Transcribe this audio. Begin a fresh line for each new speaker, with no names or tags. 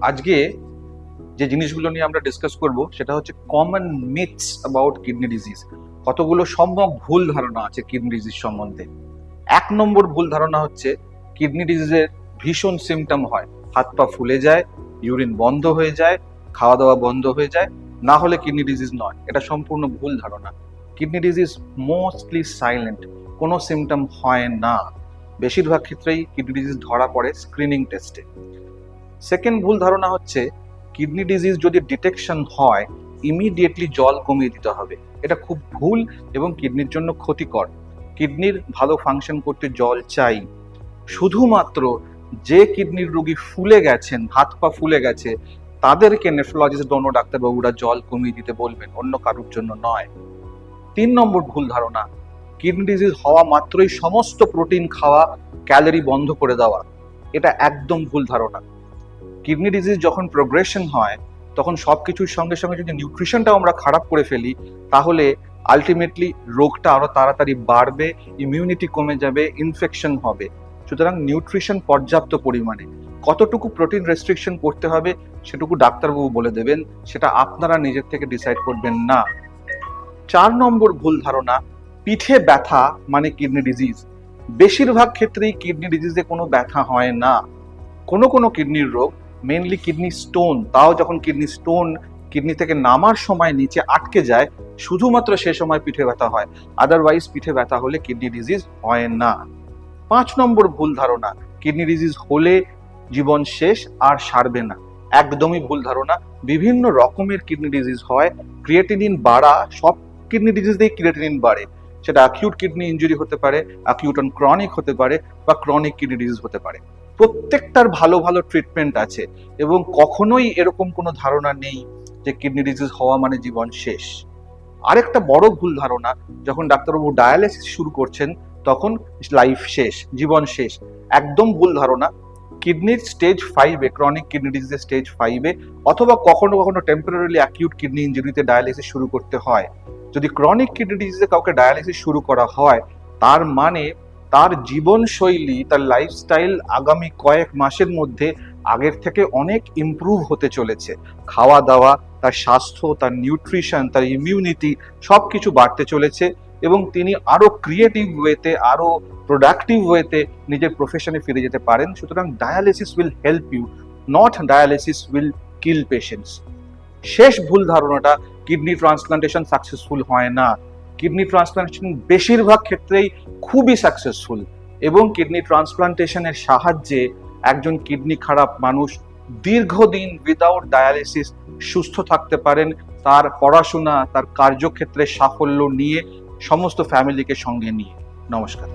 আজকে যে জিনিসগুলো নিয়ে আমরা ডিসকাস করব সেটা হচ্ছে common myths about kidney disease. কতগুলো সম্যক ভুল ধারণা আছে কিডনি ডিজিজ সম্বন্ধে। 1 নম্বর ভুল ধারণা হচ্ছে কিডনি ডিজিজের ভীষণ সিমটম হয়, হাত পা ফুলে যায়, ইউরিন বন্ধ হয়ে যায়, খাওয়া দাওয়া বন্ধ হয়ে যায়, না হলে কিডনি ডিজিজ নয়। এটা সম্পূর্ণ ভুল ধারণা। কিডনি ডিজিজ মোস্টলি সাইলেন্ট, কোনো সিমটম হয় না। বেশিরভাগ ক্ষেত্রেই কিডনি ডিজিজ ধরা পড়ে স্ক্রিনিং টেস্টে। সেকেন্ড ভুল ধারণা হচ্ছে কিডনি ডিজিজ যদি ডিটেকশন হয় ইমিডিয়েটলি জল কমিয়ে দিতে হবে। এটা খুব ভুল এবং কিডনির জন্য ক্ষতিকর। কিডনির ভালো ফাংশন করতে জল চাই। শুধুমাত্র যে কিডনির রোগী ফুলে গেছেন, হাত পা ফুলে গেছে, তাদেরকে নেফ্রোলজিস্ট অন্য ডাক্তারবাবুরা জল কমিয়ে দিতে বলবেন, অন্য কারোর জন্য নয়। 3 নম্বর ভুল ধারণা, কিডনি ডিজিজ হওয়া মাত্রই সমস্ত প্রোটিন খাওয়া, ক্যালোরি বন্ধ করে দেওয়া। এটা একদম ভুল ধারণা। কিডনি ডিজিজ যখন প্রোগ্রেশন হয় তখন সবকিছুর সঙ্গে সঙ্গে যদি নিউট্রিশনটাও আমরা খারাপ করে ফেলি তাহলে আলটিমেটলি রোগটা আরো তাড়াতাড়ি বাড়বে, ইমিউনিটি কমে যাবে, ইনফেকশন হবে। সুতরাং নিউট্রিশন পর্যাপ্ত পরিমাণে, কতটুকু প্রোটিন রেস্ট্রিকশন করতে হবে সেটুকু ডাক্তারবাবু বলে দেবেন, সেটা আপনারা নিজের থেকে ডিসাইড করবেন না। 4 নম্বর ভুল ধারণা, পিঠে ব্যথা মানে কিডনি ডিজিজ। বেশিরভাগ ক্ষেত্রেই কিডনি ডিজিজে কোনো ব্যথা হয় না। কোনো কোনো কিডনির রোগ, মেনলি কিডনি স্টোন, তাও যখন কিডনি স্টোন কিডনি থেকে নামার সময় নিচে আটকে যায় শুধুমাত্র সে সময় পিঠে ব্যথা হয়, আদারওয়াইজ পিঠে ব্যথা হলে কিডনি ডিজিজ হয় না। 5 নম্বর ভুল ধারণা, কিডনি ডিজিজ হলে জীবন শেষ আর সারবে না। একদমই ভুল ধারণা। বিভিন্ন রকমের কিডনি ডিজিজ হয়। ক্রিয়েটিনিন বাড়া, সব কিডনি ডিজিজেই ক্রিয়েটিনিন বাড়ে। সেটা অ্যাকিউট কিডনি ইনজুরি হতে পারে, অ্যাকিউট অন ক্রনিক হতে পারে, বা ক্রনিক কিডনি ডিজিজ হতে পারে। প্রত্যেকটার ভালো ভালো ট্রিটমেন্ট আছে এবং কখনোই এরকম কোনো ধারণা নেই যে কিডনি ডিজিজ হওয়া মানে জীবন শেষ। আরেকটা বড় ভুল ধারণা, যখন ডাক্তারবাবু ডায়ালিসিস শুরু করছেন তখন লাইফ শেষ, জীবন শেষ। একদম ভুল ধারণা। কিডনির স্টেজ 5-এ, ক্রনিক কিডনি ডিজিজের স্টেজ 5-এ, অথবা কখনো কখনো টেম্পোরারিলি অ্যাকিউট কিডনি ইনজুরিতে ডায়ালিসিস শুরু করতে হয়। যদি ক্রনিক কিডনি ডিজিজে কাউকে ডায়ালিসিস শুরু করা হয় তার মানে তার জীবনশৈলী, তার লাইফস্টাইল আগামী কয়েক মাসের মধ্যে আগের থেকে অনেক ইমপ্রুভ হতে চলেছে। খাওয়া দাওয়া, তার স্বাস্থ্য, তার নিউট্রিশন, তার ইমিউনিটি সবকিছু বাড়তে চলেছে এবং তিনি আরো ক্রিয়েটিভ ওয়েতে, আরো প্রোডাক্টিভ ওয়েতে নিজের প্রফেশনে ফিরে যেতে পারেন। সুতরাং dialysis will help you, not dialysis will kill patients. শেষ ভুল ধারণাটা, কিডনি ট্রান্সপ্লান্টেশন সাকসেসফুল হয় না। কিডনি ট্রান্সপ্লান্টেশন বেশিরভাগ ক্ষেত্রেই খুবই সাকসেসফুল এবং কিডনি ট্রান্সপ্লান্টেশনের সাহায্যে একজন কিডনি খারাপ মানুষ দীর্ঘদিন উইদাউট ডায়ালিসিস সুস্থ থাকতে পারেন, তার পড়াশোনা, তার কার্যক্ষেত্রে সাফল্য নিয়ে, সমস্ত ফ্যামিলিকে সঙ্গে নিয়ে। নমস্কার।